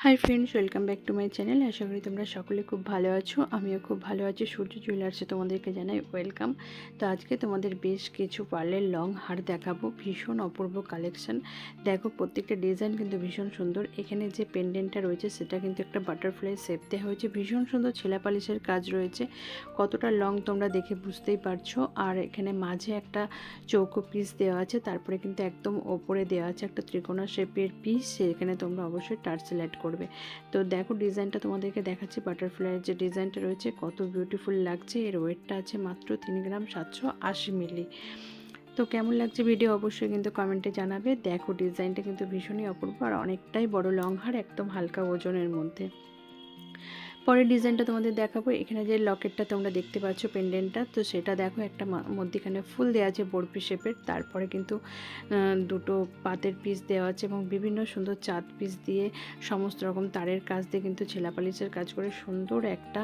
High friends, welcome back to my channel. আশা করি তোমরা সকলে খুব ভালো আছো। আমিও খুব ভালো আছি। সূর্য জুয়েলার্সে তোমাদেরকে জানাই ওয়েলকাম। তো আজকে তোমাদের বেশ কিছু পার্লের লং হার দেখাবো। ভীষণ অপূর্ব কালেকশন। দেখো, প্রত্যেকটা ডিজাইন কিন্তু ভীষণ সুন্দর। এখানে যে পেন্ডেন্টটা রয়েছে সেটা কিন্তু একটা বাটারফ্লাই শেপ দেওয়া হয়েছে। ভীষণ সুন্দর ছেলা পালিশের কাজ রয়েছে। কতটা লং তোমরা দেখে বুঝতেই পারছো। আর এখানে মাঝে একটা চৌকো পিস দেওয়া আছে, তারপরে কিন্তু একদম ওপরে দেওয়া আছে একটা ত্রিকোণা শেপের পিস। সেখানে তোমরা অবশ্যই টার্সেল অ্যাড করবে। তো দেখো, ডিজাইনটা তোমাদেরকে দেখাচ্ছি। বাটারফ্লাইয়ের যে ডিজাইনটা রয়েছে কত বিউটিফুল লাগছে। এর ওয়েটটা আছে মাত্র 3 গ্রাম 780 মিলি। তো কেমন লাগছে ভিডিও অবশ্যই কিন্তু কমেন্টে জানাবে। দেখো, ডিজাইনটা কিন্তু ভীষণই অপূর্ব আর অনেকটাই বড় লং হার, একদম হালকা ওজনের মধ্যে। পরের ডিজাইনটা তোমাদের দেখাবো। এখানে যে লকেটটা তোমরা দেখতে পাচ্ছ, পেন্ডেন্টটা, তো সেটা দেখো একটা মধ্যিখানে ফুল দেওয়া আছে বরফি শেপের। তারপরে কিন্তু দুটো পাতের পিস দেওয়া আছে এবং বিভিন্ন সুন্দর চাঁদ পিস দিয়ে সমস্ত রকম তারের কাজ দিয়ে কিন্তু ছেলাপালিশের কাজ করে সুন্দর একটা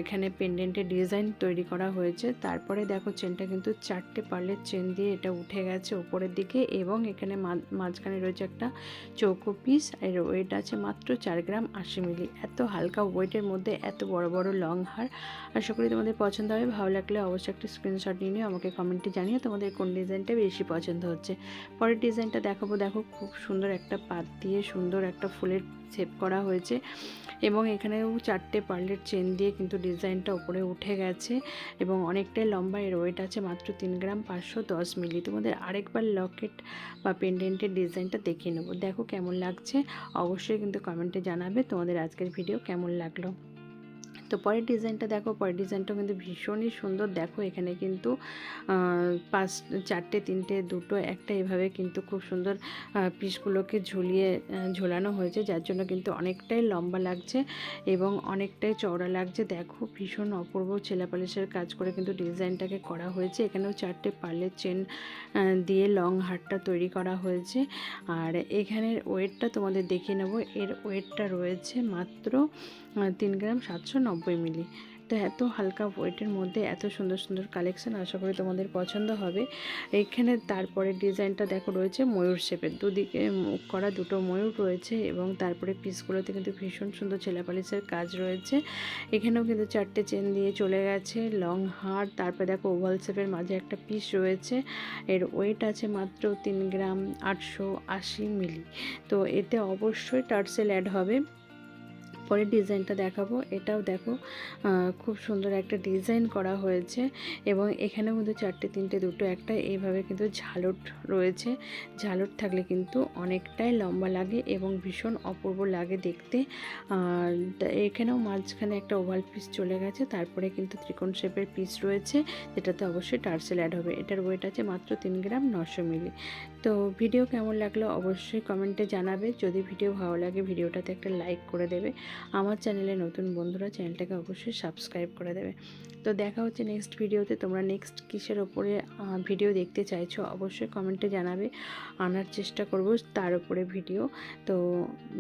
এখানে পেন্ডেন্টের ডিজাইন তৈরি করা হয়েছে। তারপরে দেখো, চেনটা কিন্তু 4টে পার্লের চেন দিয়ে এটা উঠে গেছে উপরের দিকে এবং এখানে মাঝখানে রয়েছে একটা চৌকো পিস। এর ওয়েট আছে মাত্র 4 গ্রাম 80 মিলি। এত হালকা ওয়েটের মধ্যে এত বড় বড় লং হার। আশা করি তোমাদের পছন্দ হবে। ভালো লাগলে অবশ্যই একটা স্ক্রিনশট নিয়ে আমাকে কমেন্টে জানিও তোমাদের কোন ডিজাইনটা বেশি পছন্দ হচ্ছে। পরের ডিজাইনটা দেখাবো। দেখো, খুব সুন্দর একটা পাত দিয়ে সুন্দর একটা ফুলের শেপ করা হয়েছে এবং এখানেও 4টে পার্লের চেন দিয়ে কিন্তু ডিজাইনটা উপরে উঠে গেছে এবং অনেকটাই লম্বা। এর ওয়েট আছে মাত্র 3 গ্রাম 510 মিলি। তোমাদের আরেকবার লকেট বা পেন্ডেন্টের ডিজাইনটা দেখিয়ে নেবো। দেখো কেমন লাগছে অবশ্যই কিন্তু কমেন্টে জানাবে তোমাদের আজকের ভিডিও কেমন লাগলো। তো পরের ডিজাইনটা দেখো। পরের ডিজাইনটাও কিন্তু ভীষণই সুন্দর। দেখো, এখানে কিন্তু 4টে 3টে 2টো একটা এভাবে কিন্তু খুব সুন্দর পিসগুলোকে ঝোলানো হয়েছে, যার জন্য কিন্তু অনেকটাই লম্বা লাগছে এবং অনেকটাই চওড়া লাগছে। দেখো, ভীষণ অপূর্ব ছেলাপালিশের কাজ করে কিন্তু ডিজাইনটাকে করা হয়েছে। এখানেও 4টে পার্লের চেন দিয়ে লং হারটা তৈরি করা হয়েছে। আর এখানের ওয়েটটা তোমাদের দেখিয়ে নেব। এর ওয়েটটা রয়েছে মাত্র 3 গ্রাম 790 মিলি। তো এত হালকা ওয়েটের মধ্যে এত সুন্দর সুন্দর কালেকশন, আশা করি তোমাদের পছন্দ হবে। এখানে তারপরে ডিজাইনটা দেখো রয়েছে ময়ূর শেপের, দুদিকে মুখ করা দুটো ময়ূর রয়েছে এবং তারপরে পিসগুলোতে কিন্তু ভীষণ সুন্দর ছেলাপালিশের কাজ রয়েছে। এখানেও কিন্তু 4টে চেন দিয়ে চলে গেছে লং হার। তারপরে দেখো, ওভাল শেপের মাঝে একটা পিস রয়েছে। এর ওয়েট আছে মাত্র 3 গ্রাম 880 মিলি। তো এতে অবশ্যই টার্সেল অ্যাড হবে। পরের ডিজাইনটা দেখাবো। এটাও দেখো, খুব সুন্দর একটা ডিজাইন করা হয়েছে এবং এখানেও কিন্তু 4টে 3টে 2টো একটা এইভাবে কিন্তু ঝালট রয়েছে। ঝালট থাকলে কিন্তু অনেকটাই লম্বা লাগে এবং ভীষণ অপূর্ব লাগে দেখতে। আর এখানেও মাঝখানে একটা ওভাল পিস চলে গেছে, তারপরে কিন্তু ত্রিকোণ শেপের পিস রয়েছে, যেটাতে অবশ্যই টার্সেল অ্যাড হবে। এটার ওয়েট আছে মাত্র 3 গ্রাম 900 মিলি। তো ভিডিও কেমন লাগলো অবশ্যই কমেন্টে জানাবে। যদি ভিডিও ভালো লাগে ভিডিওটাতে একটা লাইক করে দেবে। আমার চ্যানেলে নতুন বন্ধুরা চ্যানেলটাকে অবশ্যই সাবস্ক্রাইব করে দেবে। তো দেখা হচ্ছে নেক্সট ভিডিওতে। তোমরা নেক্সট কিসের ওপরে ভিডিও দেখতে চাইছো অবশ্যই কমেন্টে জানাবে। আনার চেষ্টা করব তার উপরে ভিডিও। তো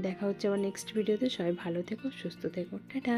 দেখা হচ্ছে আবার নেক্সট ভিডিওতে। সবাই ভালো থেকো, সুস্থ থেকো, টাটা।